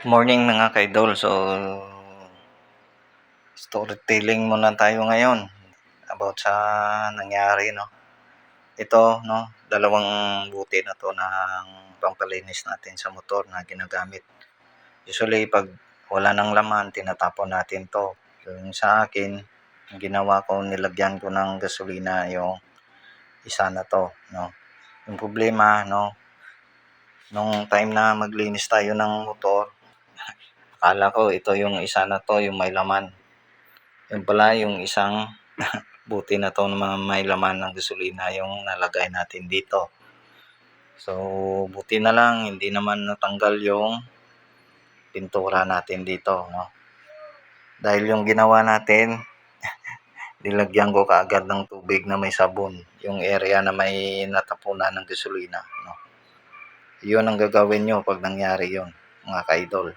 Morning mga ka-idol. So, storytelling muna tayo ngayon about sa nangyari, no? Ito, no, dalawang buti na to ng pampalinis natin sa motor na ginagamit. Usually, pag wala ng laman, tinatapon natin to. Yung sa akin, ang ginawa ko, nilagyan ko ng gasolina yung isa na to, no? Yung problema, no, nung time na maglinis tayo ng motor, akala ko ito yung isa na to, yung may laman. Yun pala yung isang buti na to na may laman ng gasolina yung nalagay natin dito. So, buti na lang hindi naman natanggal yung pintura natin dito, no? Dahil yung ginawa natin, nilagyan ko kaagad ng tubig na may sabon, yung area na may natapunan ng gasolina, no? Yun ang gagawin nyo pag nangyari yun, mga ka-idol.